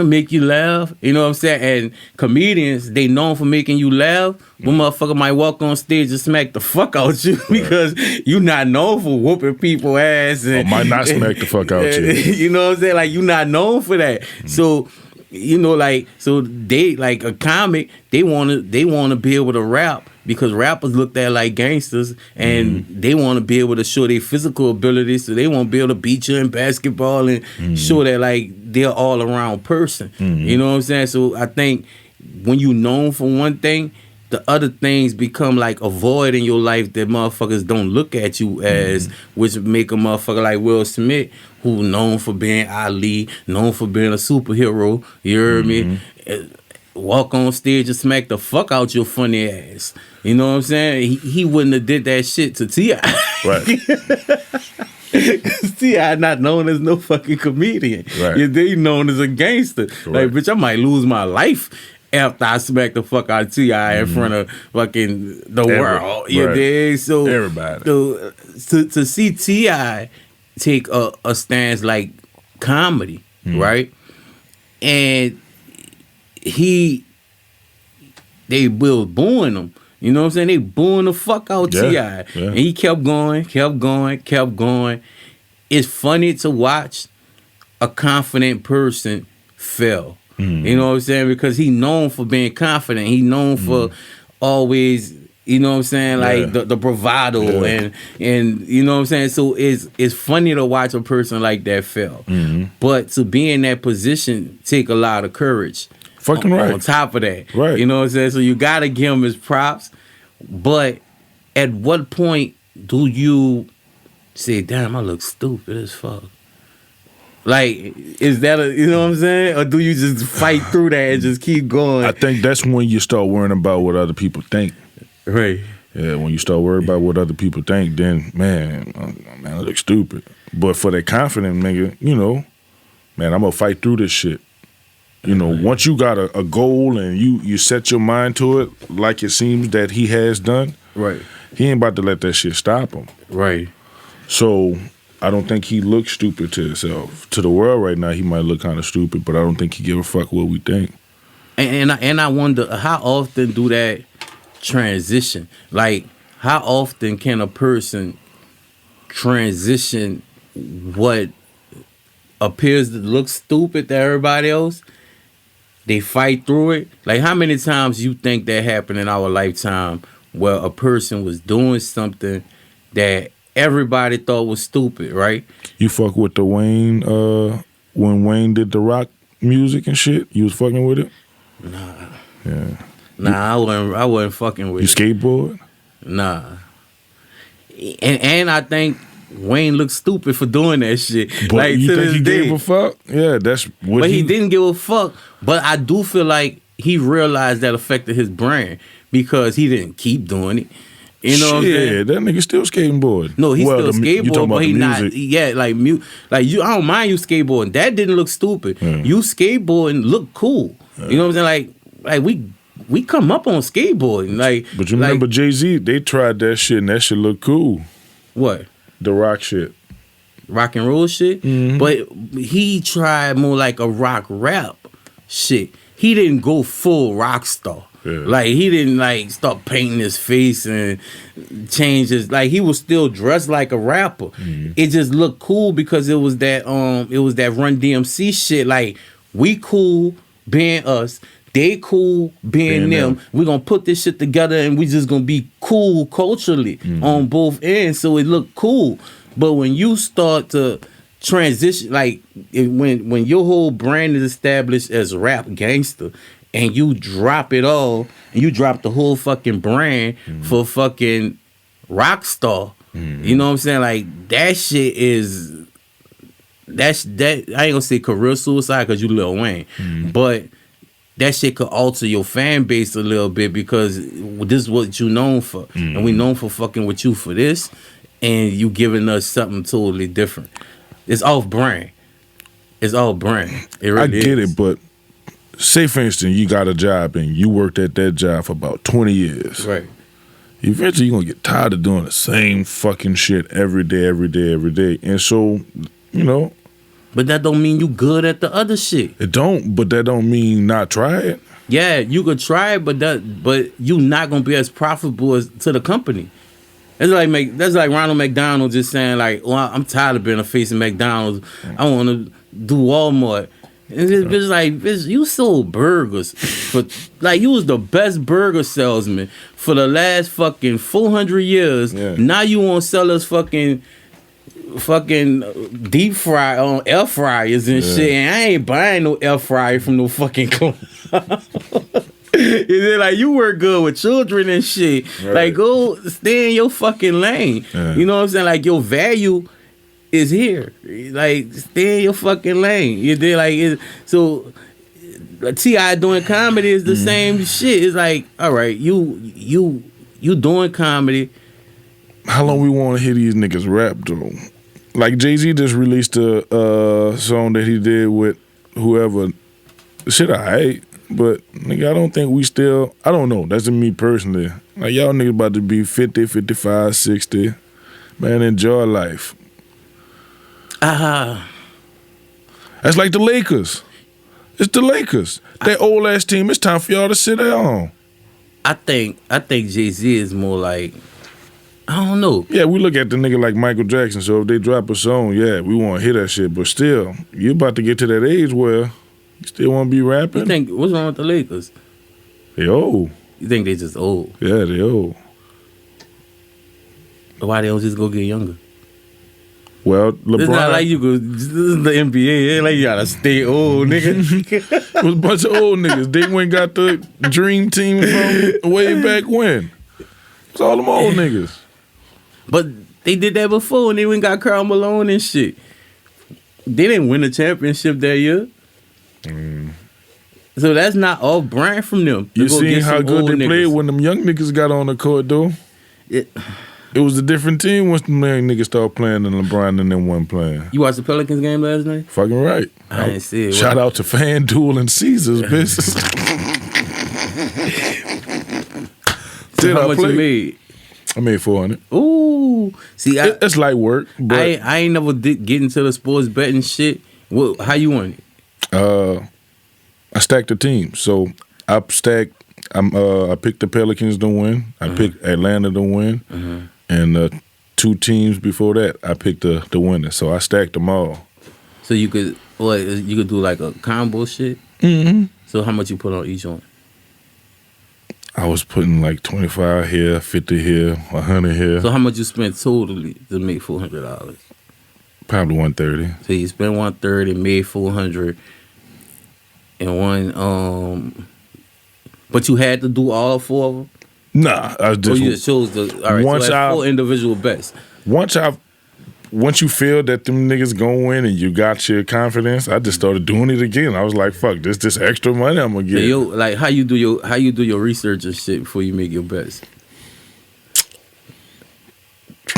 make you laugh. You know what I'm saying? And comedians, they known for making you laugh. One motherfucker might walk on stage and smack the fuck out you because you not known for whooping people ass. And, might not smack the fuck out you. You know what I'm saying? Like you not known for that. So so they like a comic, they wanna be able to rap because rappers looked at like gangsters and they wanna be able to show their physical abilities, so they wanna be able to beat you in basketball and show that like they're all around person. You know what I'm saying? So I think when you known for one thing, the other things become like a void in your life that motherfuckers don't look at you as, which make a motherfucker like Will Smith, who known for being Ali, known for being a superhero, you heard me? Walk on stage and smack the fuck out your funny ass. You know what I'm saying? He wouldn't have did that shit to T.I. Right. T.I. not known as no fucking comedian. Right. They known as a gangster. Like, bitch, I might lose my life after I smack the fuck out of T.I. in front of fucking the world. You dig? So everybody. So, to see T.I. take a stance like comedy, right? And they was booing him. You know what I'm saying? They booing the fuck out T.I. Yeah. And he kept going. It's funny to watch a confident person fail. You know what I'm saying? Because he known for being confident. He known for always, you know what I'm saying, like the bravado and you know what I'm saying? So it's funny to watch a person like that fail. But to be in that position take a lot of courage. Fucking right. On top of that. Right. You know what I'm saying? So you gotta give him his props. But at what point do you say, damn, I look stupid as fuck? Like, is that you know what I'm saying? Or do you just fight through that and just keep going? I think that's when you start worrying about what other people think. Right. Yeah, when you start worrying about what other people think, then, man, I look stupid. But for that confident nigga, man, I'm going to fight through this shit. Once you got a goal and you set your mind to it, like it seems that he has done, right, he ain't about to let that shit stop him. Right. So I don't think he looks stupid to himself. To the world right now, he might look kind of stupid, but I don't think he give a fuck what we think. And I wonder, how often do that transition? Like, how often can a person transition what appears to look stupid to everybody else? They fight through it. Like, how many times you think that happened in our lifetime where a person was doing something that everybody thought was stupid, right? You fuck with the Wayne, when Wayne did the rock music and shit, you was fucking with it? Nah. Yeah. Nah, I wasn't fucking with you it. You skateboard? Nah. And I think Wayne looked stupid for doing that shit. But like, you to think this he day. gave a fuck? Yeah, that's what But he didn't give a fuck. But I do feel like he realized that affected his brand because he didn't keep doing it. You know what I'm saying? Yeah, that nigga still skateboard. No, he still skateboard, but he not. Yeah, like you. I don't mind you skateboarding. That didn't look stupid. You skateboarding look cool. You know what I'm saying? Like we come up on skateboarding. Like, but you remember JayZ? They tried that shit and that shit looked cool. What? The rock shit. Rock and roll shit. But he tried more like a rock rap shit. He didn't go full rock star. Yeah. Like, he didn't like start painting his face and change his, like, he was still dressed like a rapper. It just looked cool because it was that Run DMC shit. Like, we cool being us, they cool being them. We're gonna put this shit together and we just gonna be cool culturally on both ends, so it looked cool. But when you start to transition, like when your whole brand is established as rap gangster, and you drop it all, and you drop the whole fucking brand for fucking rock star, You know what I'm saying? Like that shit is that I ain't gonna say career suicide because you Lil Wayne, but that shit could alter your fan base a little bit because this is what you known for, and we known for fucking with you for this, and you giving us something totally different. It's off brand. It's all brand. It really I get is. it, but say for instance you got a job and you worked at that job for about 20 years. Right. Eventually you're gonna get tired of doing the same fucking shit every day. And so, you know. But that don't mean you good at the other shit. It don't, but that don't mean not try it. Yeah, you could try it, but you not gonna be as profitable as to the company. That's like Ronald McDonald just saying like, well, I'm tired of being a face of McDonald's. I want to do Walmart. And it's like, bitch, you sold burgers, but like you was the best burger salesman for the last fucking 400 years. Yeah. Now you want to sell us fucking deep fry on air fryers and shit. And I ain't buying no air fryer from no fucking club. Is it like you work good with children and shit? Right. Like go stay in your fucking lane. Yeah. You know what I'm saying? Like your value is here. Like stay in your fucking lane. You did like so. T.I. doing comedy is the same shit. It's like, all right, you doing comedy. How long we want to hear these niggas rap though? Like JayZ just released a song that he did with whoever. Shit, I hate. But, nigga, I don't think we still... I don't know. That's me personally. Like, y'all niggas about to be 50, 55, 60. Man, enjoy life. That's like the Lakers. It's the Lakers. That old-ass team, it's time for y'all to sit down. I think JayZ is more like... I don't know. Yeah, we look at the nigga like Michael Jackson, so if they drop a song, yeah, we want to hear that shit. But still, you about to get to that age where... You still want to be rapping? You think what's wrong with the Lakers? They old. You think they just old? Yeah, they old. Why they don't just go get younger? Well, LeBron. It's not like you go. This is the NBA. It ain't like you gotta stay old, nigga. It was a bunch of old niggas. They went got the dream team from way back when. It's all them old niggas. But they did that before, and they went got Karl Malone and shit. They didn't win the championship that year. So that's not all brand from them. You seen how good they played when them young niggas got on the court, though? It was a different team once them young niggas started playing and LeBron and them wasn't playing. You watched the Pelicans game last night? Fucking right. I didn't see it. Shout out to FanDuel and Caesars, bitch. So how much you made? I made $400. Ooh. See, it's light work. But I ain't never get into the sports betting shit. How you want it? I stacked the team. So I picked the Pelicans to win. I picked Atlanta to win. And 2 teams before that, I picked the winner. So I stacked them all. So you could do like a combo shit? Mm-hmm. So how much you put on each one? I was putting like 25 here, 50 here, 100 here. So how much you spent totally to make $400? Probably 130. So you spent 130, made 400, and one. But you had to do all 4 of them. Nah, I just. Or you just chose the. All right, once so that's 4 individual bets. Once you feel that them niggas gonna win and you got your confidence, I just started doing it again. I was like, "Fuck, this extra money I'm gonna get." So like how you do your research and shit before you make your bets?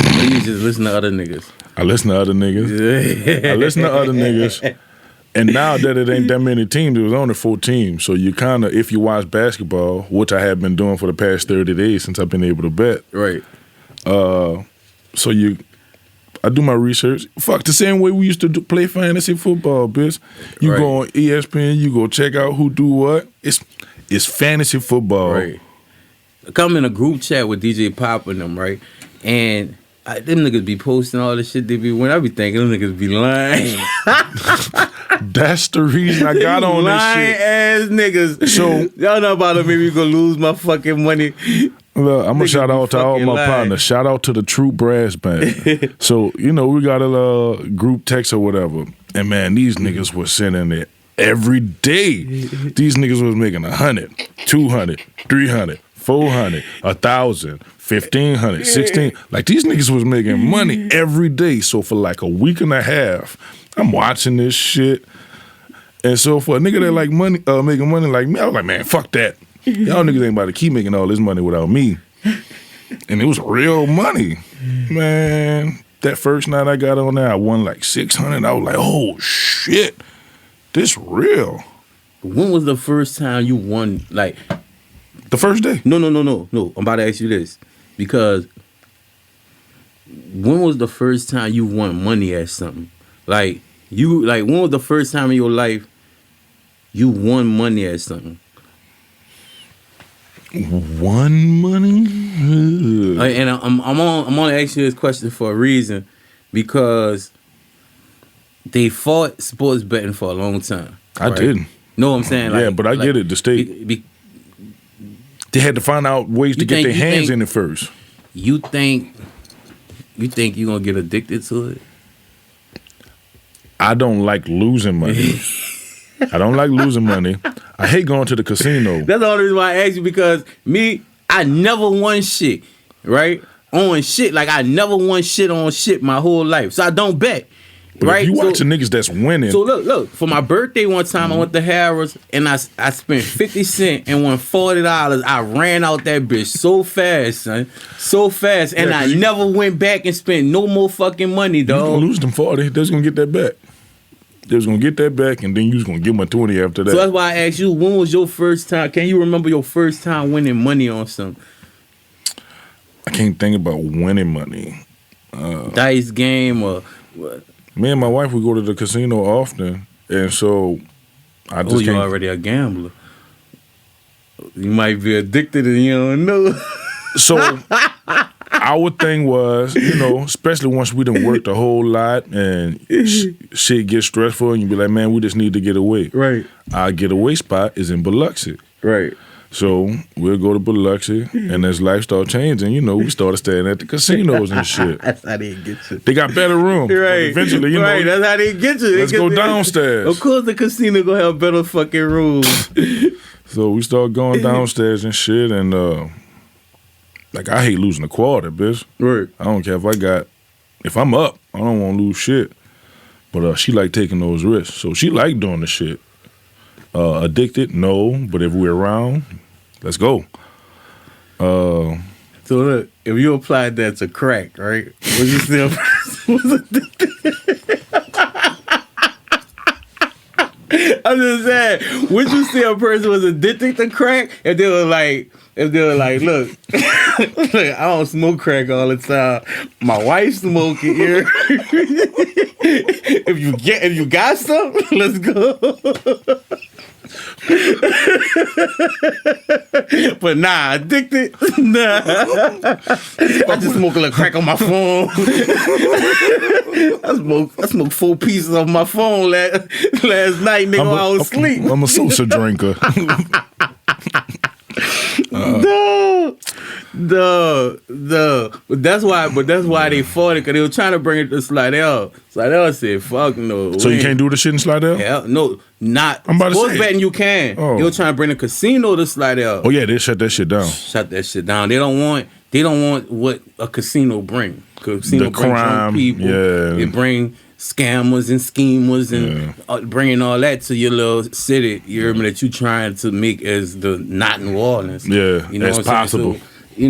Or you just listen to other niggas? I listen to other niggas. And now that it ain't that many teams, it was only 4 teams. So you kind of, if you watch basketball, which I have been doing for the past 30 days since I've been able to bet. Right. So I do my research. Fuck, the same way we used to play fantasy football, bitch. You go on ESPN, you go check out who do what. It's fantasy football. Right. Come in a group chat with DJ Pop and them, right? And them niggas be posting all the shit they be when I be thinking them niggas be lying. That's the reason I got on this shit. Lying ass niggas. So y'all know about it. Maybe you gonna lose my fucking money. Look, I'm gonna shout out to all my partners. Shout out to the True Brass Band. So, we got a group text or whatever. And man, these niggas were sending it every day. These niggas was making 100, 200, 300, $400, $1,000, $1,500, $1,600. Like these niggas was making money every day. So for like a week and a half, I'm watching this shit. And so for a nigga that like money, making money like me, I was like, man, fuck that. Y'all niggas ain't about to keep making all this money without me. And it was real money. Man, that first night I got on there, I won like $600. I was like, oh shit, this real. When was the first time you won, like... The first day? No. I'm about to ask you this. Because when was the first time you won money at something? When was the first time in your life you won money at something? Won money? And I'm on to ask you this question for a reason, because they fought sports betting for a long time. I didn't. Know what I'm saying? Yeah, but I get it. The state, they had to find out ways to get their hands in it first. You think you're gonna get addicted to it? I don't like losing money. I don't like losing money. I hate going to the casino. That's the only reason why I asked you, because I never won shit, right? On shit. Like I never won shit on shit my whole life. So I don't bet. But right? if you watching niggas that's winning. So look. For my birthday one time, I went to Harris and I spent 50 cents and won $40. I ran out that bitch so fast, son. So fast. And I never went back and spent no more fucking money, dog. You gonna lose them 40. They was gonna get that back. They was gonna get that back, and then you was gonna give them a 20 after that. So that's why I asked you, when was your first time? Can you remember your first time winning money on something? I can't think about winning money. Dice game or what? Me and my wife, we go to the casino often, and so I just you're already a gambler. You might be addicted and you don't know. So our thing was, especially once we done worked a whole lot and shit gets stressful, and you be like, man, we just need to get away. Right. Our getaway spot is in Biloxi. Right. So we'll go to Biloxi, and as life started changing, we started staying at the casinos and shit. That's how they get you. They got better rooms. Right. Eventually, that's how they get you. Let's go downstairs. Of course, the casino gonna have better fucking rooms. So we started going downstairs and shit, and I hate losing a quarter, bitch. Right. I don't care if I'm up, I don't want to lose shit. But she like taking those risks, so she like doing the shit. Addicted? No, but if we're around, let's go. So look, if you applied that to crack, right? Would you still was addicted? I'm just saying, would you see a person was addicted to crack if they were like, look, look, I don't smoke crack all the time. My wife smoke it here. If you got some, let's go. But nah, addicted? Nah. I just smoke a little crack on my phone. I smoked 4 pieces of my phone last night, nigga, while I was asleep. I'm a social drinker. But that's why they fought it, because they were trying to bring it to Slidell. Slidell said, fuck no. So you can't do the shit in Slidell? Hell, no, not. I'm about to sports say. betting you can. Oh. They were trying to bring a casino to Slidell. Oh yeah, they shut that shit down. Shut that shit down. They don't want what a casino bring. Casino The bring crime, drunk people. yeah. It bring scammers and schemers and bringing all that to your little city. You hear me? That you trying to make as the not New Orleans. Yeah, you know as what I'm possible. saying? So,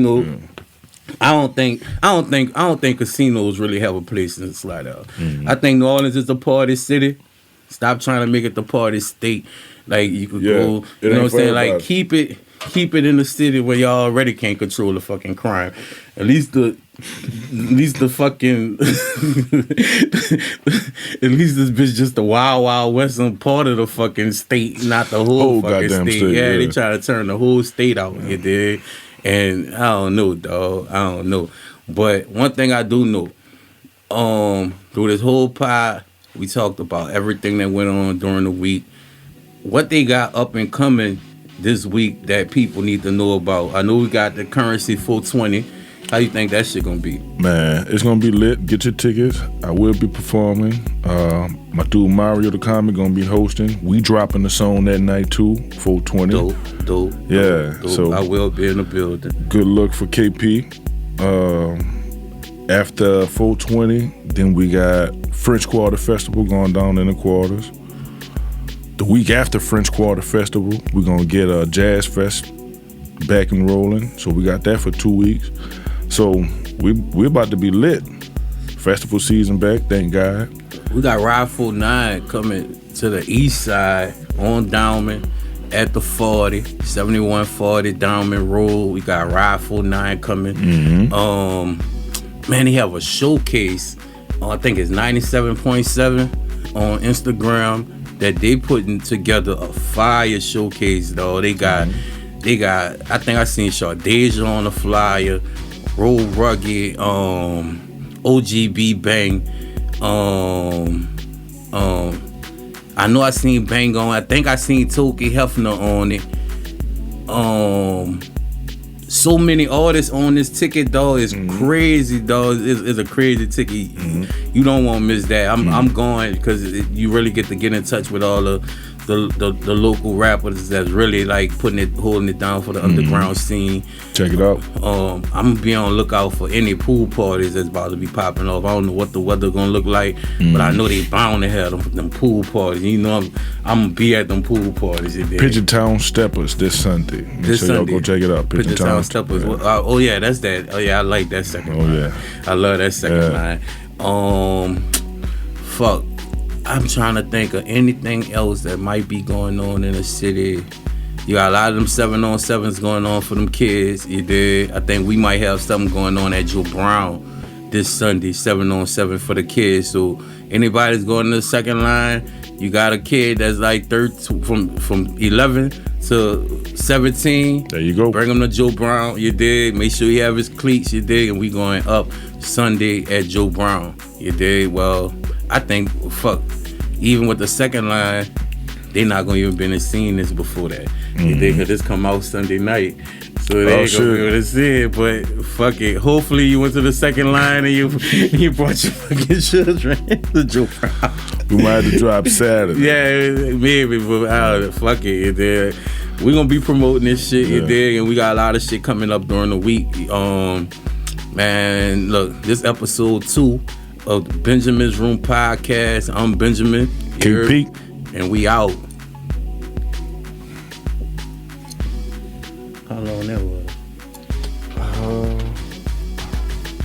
I don't think casinos really have a place in Slidell. Mm-hmm. I think New Orleans is a party city. Stop trying to make it the party state. Like you could go, you know what I'm saying? Like keep it in the city where y'all already can't control the fucking crime. At least the fucking at least this bitch just the wild western part of the fucking state, not the whole fucking state. Yeah, they try to turn the whole state out. You dig? And I don't know, dog. I don't know. But one thing I do know, through this whole pod, we talked about everything that went on during the week. What they got up and coming this week that people need to know about. I know we got the currency 420. How you think that shit gonna be? Man, it's gonna be lit. Get your tickets. I will be performing. My dude Mario the Comic gonna be hosting. We dropping the song that night too, 420. Dope. Yeah, dope. so I will be in the building. Good luck for KP. After 420, then we got French Quarter Festival going down in the quarters. The week after French Quarter Festival, we're gonna get a Jazz Fest back and rolling. So we got that for 2 weeks. So we're about to be lit. Festival season back, thank God. We got Ride 49 coming to the east side on Downman at the 40, 7140 Downman Road. We got Ride 49 coming. Man, they have a showcase. I think it's 97.7 on Instagram that they putting together a fire showcase, though. They got. I think I seen Shardeja on the flyer, Roll Rugged, OGB Bang. I know I seen Bang on. I think I seen Toki Hefner on it. So many artists on this ticket, dog. It's crazy, dog. It's a crazy ticket. You don't want to miss that. I'm going because you really get to get in touch with all the local rappers that's really like holding it down for the underground scene. Check it out. I'm gonna be on the lookout for any pool parties that's about to be popping off. I don't know what the weather gonna look like, but I know they bound to have them pool parties. You know, I'm gonna be at them pool parties. Pigeon Town Steppers this Sunday. Y'all go check it out. Pigeon Town Steppers. Yeah. Oh yeah, that's that. Oh yeah, I like that second line. Yeah, I love that second line. Fuck. I'm trying to think of anything else that might be going on in the city. You got a lot of them 7-on-7s going on for them kids. You did. I think we might have something going on at Joe Brown this Sunday, 7-on-7 for the kids. So anybody's going to the second line, you got a kid that's like from 11 to 17. There you go. Bring him to Joe Brown. You did. Make sure he have his cleats. You did. And we going up Sunday at Joe Brown. You did. Well, I think, even with the second line, they not gonna even been seen this before that. You think this come out Sunday night, so they ain't gonna be able to see it. But fuck it. Hopefully you went to the second line and you brought your fucking children to Joe Brown. We might have to drop Saturday. Yeah, maybe, but fuck it. We gonna be promoting this shit, you dig, and we got a lot of shit coming up during the week. Man, look, this episode 2 of the Benjimanzroom podcast. I'm Benjamin. KP. And we out. How long that was?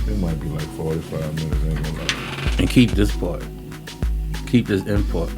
It might be like 45 minutes. Ain't gonna lie. And keep this part. Keep this import.